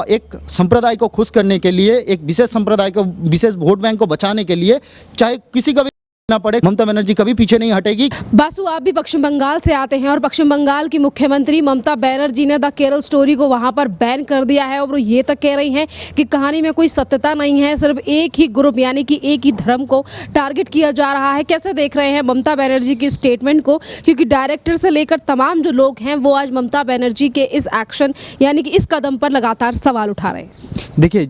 एक संप्रदाय को खुश करने के लिए, एक विशेष संप्रदाय को, विशेष वोट बैंक को बचाने के लिए चाहे किसी का भी ना पड़े, ममता बनर्जी कभी पीछे नहीं हटेगी। बासु, आप भी पश्चिम बंगाल से आते हैं और पश्चिम बंगाल की मुख्यमंत्री ममता बनर्जी ने द केरल स्टोरी को वहां पर बैन कर दिया है और वो ये तक कह रही हैं कि कहानी में कोई सत्यता नहीं है, सिर्फ एक ही ग्रुप यानी कि एक ही धर्म को टारगेट किया जा रहा है। कैसे देख रहे हैं ममता बनर्जी की स्टेटमेंट को, क्योंकि डायरेक्टर से लेकर तमाम जो लोग हैं वो आज ममता बनर्जी के इस एक्शन यानी कि इस कदम पर लगातार सवाल उठा रहे हैं। देखिए,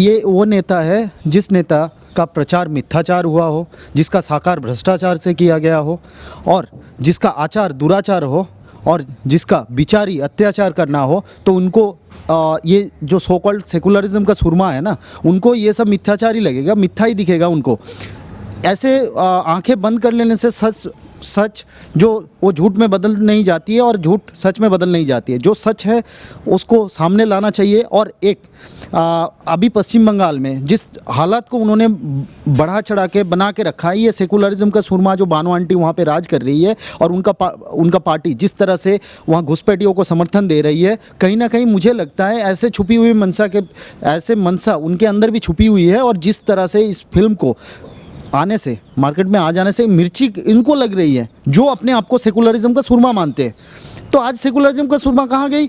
ये वो नेता है जिस नेता का प्रचार मिथ्याचार हुआ हो, जिसका साकार भ्रष्टाचार से किया गया हो और जिसका आचार दुराचार हो और जिसका विचारी अत्याचार करना हो, तो उनको ये जो सो कॉल्ड सेकुलरिज्म का सुरमा है ना, उनको ये सब मिथ्याचार ही लगेगा, मिथ्या ही दिखेगा उनको। ऐसे आंखें बंद कर लेने से सच जो वो झूठ में बदल नहीं जाती है और झूठ सच में बदल नहीं जाती है। जो सच है उसको सामने लाना चाहिए। और एक अभी पश्चिम बंगाल में जिस हालात को उन्होंने बढ़ा चढ़ा के बना के रखा है, ये सेकुलरिज्म का सुरमा जो बानो आंटी वहाँ पे राज कर रही है और उनका पार्टी जिस तरह से वहाँ घुसपैठियों को समर्थन दे रही है, कहीं ना कहीं मुझे लगता है ऐसे छुपी हुई मनसा उनके अंदर भी छुपी हुई है। और जिस तरह से इस फिल्म को आने से, मार्केट में आ जाने से मिर्ची इनको लग रही है, जो अपने आप को सेकुलरिज्म का सुरमा मानते हैं। तो आज सेकुलरिज्म का सुरमा कहाँ गई?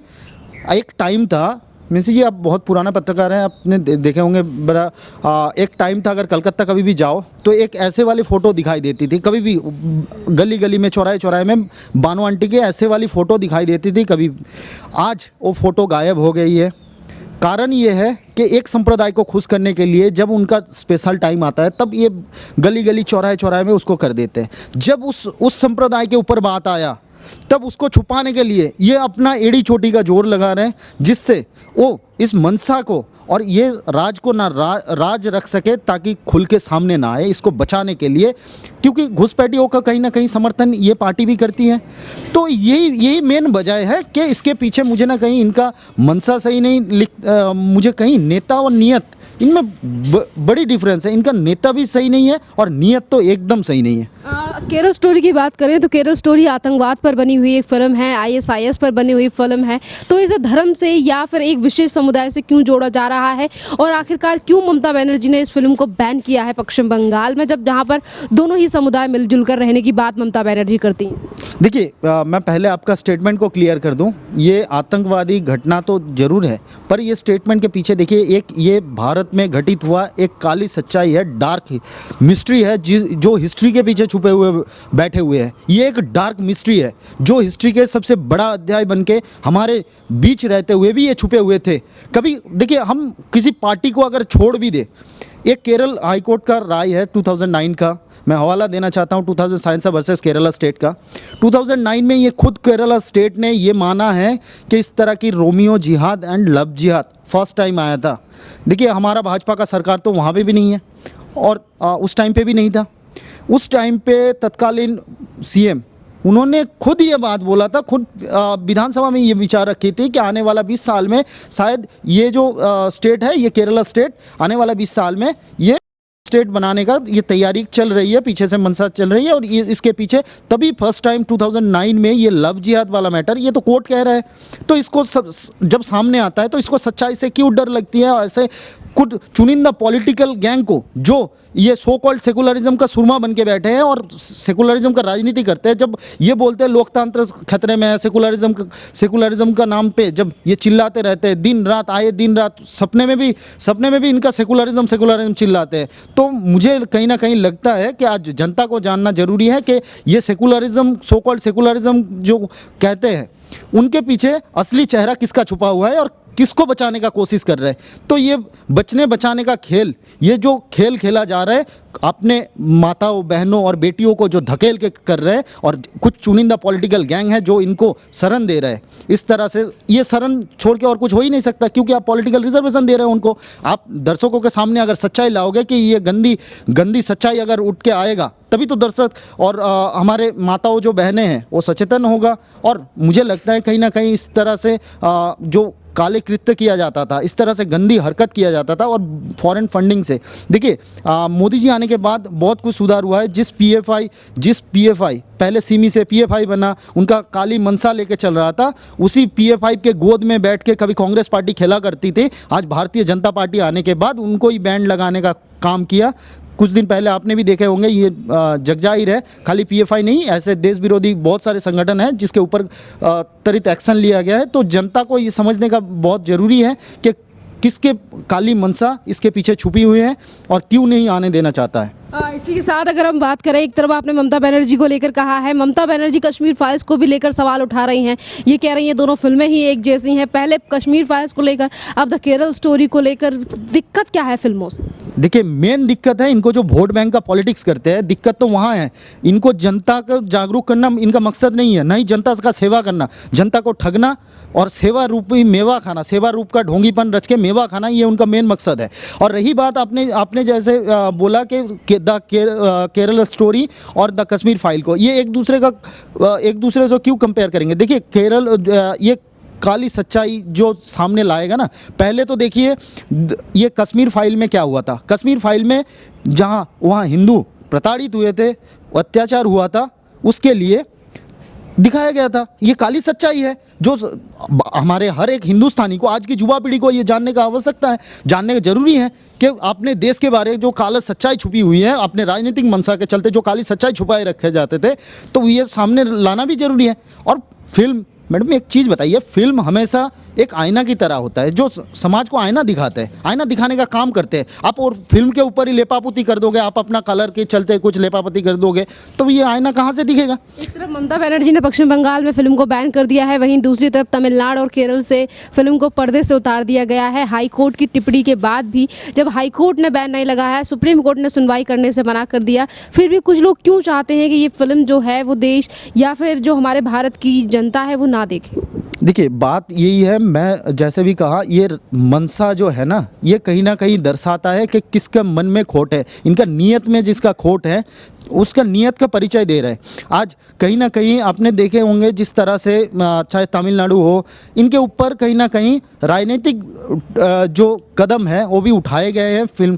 एक टाइम था, मिसी जी आप बहुत पुराना पत्रकार हैं, आपने देखे होंगे बड़ा, एक टाइम था, अगर कलकत्ता कभी भी जाओ तो एक ऐसे वाली फ़ोटो दिखाई देती थी, कभी भी गली गली में, चौराहे चौराहे में बानो आंटी के ऐसे वाली फ़ोटो दिखाई देती थी कभी। आज वो फ़ोटो गायब हो गई है। कारण ये है कि एक संप्रदाय को खुश करने के लिए जब उनका स्पेशल टाइम आता है तब ये गली गली चौराहे चौराहे में उसको कर देते हैं। जब उस संप्रदाय के ऊपर बात आया तब उसको छुपाने के लिए ये अपना एड़ी चोटी का जोर लगा रहे हैं, जिससे वो इस मनसा को और ये राज को ना राज रख सके, ताकि खुल के सामने ना आए, इसको बचाने के लिए। क्योंकि घुसपैठियों का कहीं ना कहीं समर्थन ये पार्टी भी करती है। तो यही मेन वजह है कि इसके पीछे मुझे ना कहीं इनका मनसा सही नहीं मुझे कहीं नेता और नियत इनमें बड़ी डिफरेंस है। इनका नेता भी सही नहीं है और नियत तो एकदम सही नहीं है। केरल स्टोरी की बात करें तो केरल स्टोरी आतंकवाद पर बनी हुई एक फिल्म है, ISIS पर बनी हुई फिल्म है। तो इसे धर्म से या फिर एक विशेष समुदाय से क्यों जोड़ा जा रहा है और आखिरकार क्यों ममता बनर्जी ने इस फिल्म को बैन किया है पश्चिम बंगाल में, जब जहाँ पर दोनों ही समुदाय मिलजुल कर रहने की बात ममता बनर्जी करती हैं? देखिए, मैं पहले आपका स्टेटमेंट को क्लियर कर दूं। ये आतंकवादी घटना तो ज़रूर है, पर ये स्टेटमेंट के पीछे देखिए, एक ये भारत में घटित हुआ एक काली सच्चाई है, डार्क मिस्ट्री है, जो हिस्ट्री के पीछे छुपे हुए बैठे हुए हैं। ये एक डार्क मिस्ट्री है जो हिस्ट्री के सबसे बड़ा अध्याय बन के हमारे बीच रहते हुए भी ये छुपे हुए थे। कभी देखिए, हम किसी पार्टी को अगर छोड़ भी दे, एक केरल हाईकोर्ट का राय है 2009 का, मैं हवाला देना चाहता हूँ 2000 वर्सेस केरला स्टेट का। 2009 में ये खुद केरला स्टेट ने ये माना है कि इस तरह की रोमियो जिहाद एंड लव जिहाद फर्स्ट टाइम आया था। देखिए, हमारा भाजपा का सरकार तो वहाँ पे भी नहीं है और उस टाइम पे भी नहीं था। उस टाइम पे तत्कालीन CM उन्होंने खुद ये बात बोला था, खुद विधानसभा में ये विचार रखी थी कि आने वाला 20 साल में शायद ये जो स्टेट है, ये केरला स्टेट, आने वाला 20 साल में ये स्टेट बनाने का ये तैयारी चल रही है, पीछे से मनसा चल रही है। और ये इसके पीछे तभी फर्स्ट टाइम 2009 में ये लव जिहाद वाला मैटर, ये तो कोर्ट कह रहा है। तो इसको जब सामने आता है तो इसको सच्चाई से क्यों डर लगती है? ऐसे कुछ चुनिंदा पॉलिटिकल गैंग को जो ये सो कॉल्ड सेकुलरिज्म का सुरमा बन के बैठे हैं और सेकुलरिज्म का राजनीति करते हैं, जब ये बोलते हैं लोकतंत्र खतरे में है, सेकुलरिज्म का नाम पे जब ये चिल्लाते रहते हैं दिन रात, आए दिन रात, सपने में भी इनका सेकुलरिज्म चिल्लाते हैं। तो मुझे कहीं ना कहीं लगता है कि आज जनता को जानना जरूरी है कि ये सेकुलरिज्म, सो कॉल्ड सेकुलरिज्म जो कहते हैं, उनके पीछे असली चेहरा किसका छुपा हुआ है और किसको बचाने का कोशिश कर रहे हैं। तो ये बचाने का खेल, ये जो खेल खेला जा रहा है, अपने माताओं, बहनों और बेटियों को जो धकेल के कर रहे हैं, और कुछ चुनिंदा पॉलिटिकल गैंग है जो इनको शरण दे रहे हैं। इस तरह से ये शरण छोड़ के और कुछ हो ही नहीं सकता, क्योंकि आप पॉलिटिकल रिजर्वेशन दे रहे हो उनको। आप दर्शकों के सामने अगर सच्चाई लाओगे कि ये गंदी सच्चाई अगर उठ के आएगा, तभी तो दर्शक और हमारे माताओं जो बहनें हैं वो सचेतन होगा। और मुझे लगता है कहीं ना कहीं इस तरह से जो काले कृत्य किया जाता था, इस तरह से गंदी हरकत किया जाता था और फॉरेन फंडिंग से। देखिए मोदी जी आने के बाद बहुत कुछ सुधार हुआ है। जिस पीएफआई पहले सिमी से पीएफआई बना, उनका काली मनसा लेके चल रहा था, उसी पीएफआई के गोद में बैठ के कभी कांग्रेस पार्टी खेला करती थी। आज भारतीय जनता पार्टी आने के बाद उनको ही बैंड लगाने का काम किया। कुछ दिन पहले आपने भी देखे होंगे, ये जगजाहिर है, खाली पीएफआई नहीं, ऐसे देश विरोधी बहुत सारे संगठन हैं जिसके ऊपर त्वरित एक्शन लिया गया है। तो जनता को ये समझने का बहुत ज़रूरी है कि किसके काली मनसा इसके पीछे छुपी हुई है और क्यों नहीं आने देना चाहता है। इसी के साथ अगर हम बात करें, एक तरफ आपने ममता बनर्जी को लेकर कहा है, ममता बनर्जी कश्मीर फाइल्स को भी लेकर सवाल उठा रही हैं। ये कह रही हैं दोनों फिल्में ही एक जैसी हैं, पहले कश्मीर फाइल्स को लेकर, अब द केरल स्टोरी को लेकर। दिक्कत क्या है फिल्मों से? देखिए मेन दिक्कत है इनको जो वोट बैंक का पॉलिटिक्स करते हैं, दिक्कत तो वहाँ है। इनको जनता को जागरूक करना इनका मकसद नहीं है, नहीं जनता का सेवा करना, जनता को ठगना और सेवा रूपी मेवा खाना, सेवा रूप का ढोंगीपन रच के मेवा खाना, ये उनका मेन मकसद है। और रही बात आपने जैसे बोला कि द केरल स्टोरी और द कश्मीर फाइल को, ये एक दूसरे से क्यों कंपेयर करेंगे? देखिए ये काली सच्चाई जो सामने लाएगा ना, पहले तो देखिए ये कश्मीर फाइल में क्या हुआ था। कश्मीर फाइल में जहाँ वहाँ हिंदू प्रताड़ित हुए थे, अत्याचार हुआ था, उसके लिए दिखाया गया था। ये काली सच्चाई है जो हमारे हर एक हिंदुस्तानी को, आज की युवा पीढ़ी को ये जानने का आवश्यकता है, जानने का जरूरी है कि अपने देश के बारे जो काला सच्चाई छुपी हुई है, अपने राजनीतिक मंशा के चलते जो काली सच्चाई छुपाए रखे जाते थे, तो ये सामने लाना भी जरूरी है। और फिल्म, मैडम एक चीज़ बताइए, फिल्म हमेशा एक आईना की तरह होता है जो समाज को आईना दिखाते हैं, आईना दिखाने का काम करते हैं। आप और फिल्म के ऊपर ही लेपापोती कर दोगे, आप अपना कलर के चलते कुछ लेपापोती कर दोगे, तो ये आईना कहाँ से दिखेगा? एक तरफ ममता बनर्जी ने पश्चिम बंगाल में फिल्म को बैन कर दिया है, वहीं दूसरी तरफ तमिलनाडु और केरल से फिल्म को पर्दे से उतार दिया गया है। हाई कोर्ट की टिप्पणी के बाद भी, जब हाई कोर्ट ने बैन नहीं लगाया है, सुप्रीम कोर्ट ने सुनवाई करने से मना कर दिया, फिर भी कुछ लोग क्यों चाहते हैं कि ये फिल्म जो है वो देश या फिर जो हमारे भारत की जनता है वो ना देखे? देखिए बात यही है, मैं जैसे भी कहा, ये मनसा जो है ना, ये कहीं ना कहीं दर्शाता है कि किसका मन में खोट है, इनका नीयत में जिसका खोट है उसका नीयत का परिचय दे रहे हैं। आज कहीं ना कहीं आपने देखे होंगे जिस तरह से चाहे तमिलनाडु हो, इनके ऊपर कहीं ना कहीं राजनीतिक जो कदम है वो भी उठाए गए हैं फिल्म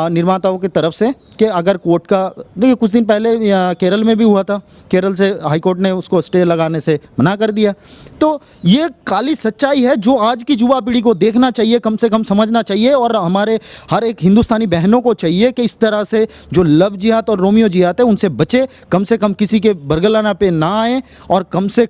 निर्माताओं की तरफ से कि अगर कोर्ट का, देखिए कुछ दिन पहले केरल में भी हुआ था, केरल से हाईकोर्ट ने उसको स्टे लगाने से मना कर दिया। तो ये काली सच्चाई है जो आज की युवा पीढ़ी को देखना चाहिए, कम से कम समझना चाहिए, और हमारे हर एक हिंदुस्तानी बहनों को चाहिए कि इस तरह से जो लव जिहाद और रोमियो जिहाद है उनसे बचे, कम से कम किसी के बरगलाना पे ना आए, और कम से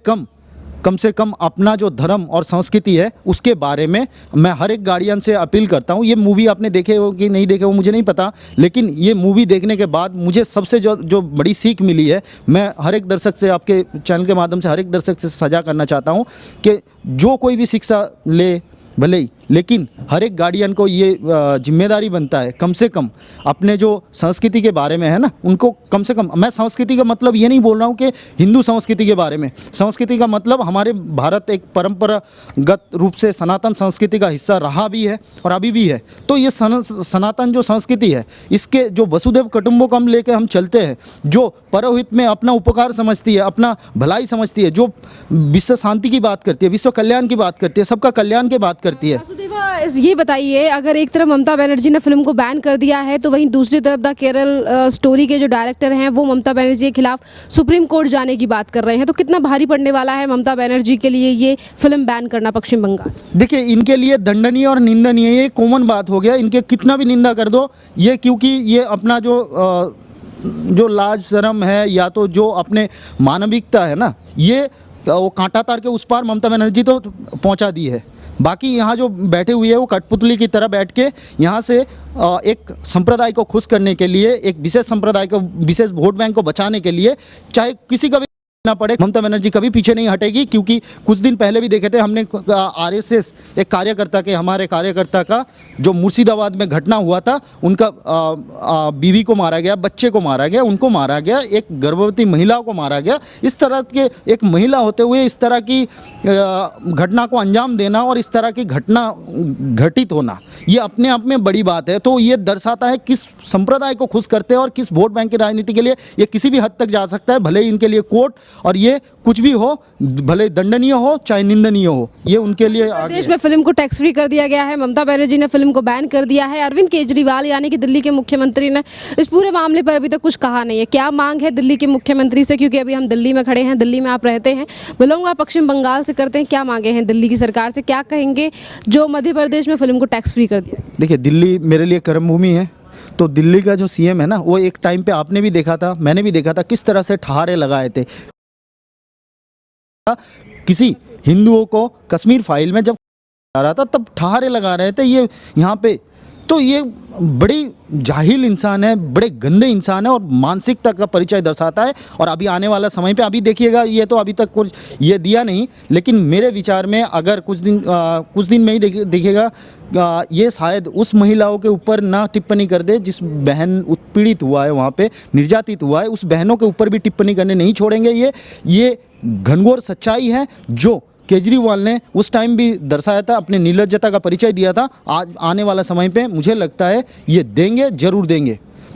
कम अपना जो धर्म और संस्कृति है उसके बारे में मैं हर एक गार्डियन से अपील करता हूँ। ये मूवी आपने देखे हो कि नहीं देखे हो मुझे नहीं पता, लेकिन ये मूवी देखने के बाद मुझे सबसे जो बड़ी सीख मिली है, मैं हर एक दर्शक से, आपके चैनल के माध्यम से हर एक दर्शक से साझा करना चाहता हूँ कि जो कोई भी शिक्षा ले भले ही, लेकिन हर एक गार्डियन को ये जिम्मेदारी बनता है कम से कम अपने जो संस्कृति के बारे में है ना, उनको कम से कम, मैं संस्कृति का मतलब ये नहीं बोल रहा हूँ कि हिंदू संस्कृति के बारे में, संस्कृति का मतलब हमारे भारत एक परंपरागत रूप से सनातन संस्कृति का हिस्सा रहा भी है और अभी भी है। तो ये सनातन जो संस्कृति है, इसके जो वसुधैव कुटुंबकम लेके हम चलते हैं, जो परहित में अपना उपकार समझती है, अपना भलाई समझती है, जो विश्व शांति की बात करती है, विश्व कल्याण की बात करती है, सबका कल्याण की बात करती है। ये बताइए, अगर एक तरफ ममता बनर्जी ने फिल्म को बैन कर दिया है, तो वहीं दूसरी तरफ द केरल स्टोरी के जो डायरेक्टर हैं वो ममता बनर्जी के खिलाफ सुप्रीम कोर्ट जाने की बात कर रहे हैं, तो कितना भारी पड़ने वाला है ममता बनर्जी के लिए ये फिल्म बैन करना पश्चिम बंगाल? देखिए इनके लिए दंडनीय और निंदनीय ये कॉमन बात हो गया, इनके कितना भी निंदा कर दो ये, क्योंकि ये अपना जो लाज शर्म है या तो जो अपने मानविकता है ना, ये वो कांटा तार के उस पार ममता बनर्जी तो पहुंचा दी है। बाकी यहाँ जो बैठे हुए हैं वो कठपुतली की तरह बैठ के यहाँ से एक संप्रदाय को खुश करने के लिए, एक विशेष संप्रदाय को, विशेष वोट बैंक को बचाने के लिए, चाहे किसी का भी ना पड़े, ममता बनर्जी कभी पीछे नहीं हटेगी। क्योंकि कुछ दिन पहले भी देखे थे हमने आरएसएस एक कार्यकर्ता के, हमारे कार्यकर्ता का जो मुर्शिदाबाद में घटना हुआ था, उनका बीवी को मारा गया, बच्चे को मारा गया, उनको मारा गया, एक गर्भवती महिला को मारा गया। इस तरह के एक महिला होते हुए इस तरह की घटना को अंजाम देना और इस तरह की घटना घटित होना, ये अपने आप में बड़ी बात है। तो ये दर्शाता है किस संप्रदाय को खुश करते हैं और किस वोट बैंक की राजनीति के लिए ये किसी भी हद तक जा सकता है। भले ही इनके लिए कोर्ट और ये कुछ भी हो, भले दंडनीय हो चाहे निंदनीय हो, ये उनके लिए आगे देश में फिल्म को टैक्स फ्री कर दिया गया है। ममता बनर्जी ने फिल्म को बैन कर दिया है। अरविंद केजरीवाल यानी कि दिल्ली के मुख्यमंत्री ने इस पूरे मामले पर अभी तक कुछ कहा नहीं है। क्या मांग है दिल्ली के मुख्यमंत्री से, क्योंकि अभी हम दिल्ली में खड़े हैं, दिल्ली में आप रहते हैं, बिलोंग पश्चिम बंगाल से करते हैं, क्या मांगे हैं दिल्ली की सरकार से, क्या कहेंगे जो मध्य प्रदेश में फिल्म को टैक्स फ्री कर दिया? देखिए, दिल्ली मेरे लिए कर्म भूमि है। तो दिल्ली का जो सीएम है ना, वो एक टाइम पे आपने भी देखा था, मैंने भी देखा था, किस तरह से ठहारे लगाए थे किसी हिंदुओं को कश्मीर फाइल में जब आ रहा था तब ठहारे लगा रहे थे ये यहाँ पे। तो ये बड़ी जाहिल इंसान है, बड़े गंदे इंसान है और मानसिकता का परिचय दर्शाता है। और अभी आने वाला समय पे अभी देखिएगा, ये तो अभी तक कुछ ये दिया नहीं, लेकिन मेरे विचार में अगर कुछ दिन में ही देखिएगा, ये शायद उस महिलाओं के ऊपर ना टिप्पणी कर दे जिस बहन उत्पीड़ित हुआ है, वहाँ पे निर्यातित हुआ है, उस बहनों के ऊपर भी टिप्पणी करने नहीं छोड़ेंगे। ये घनघोर सच्चाई है जो केजरीवाल ने उस टाइम भी दर्शाया था, अपने निर्लज्जता का परिचय दिया था। आज आने वाला समय पे मुझे लगता है ये देंगे, जरूर देंगे।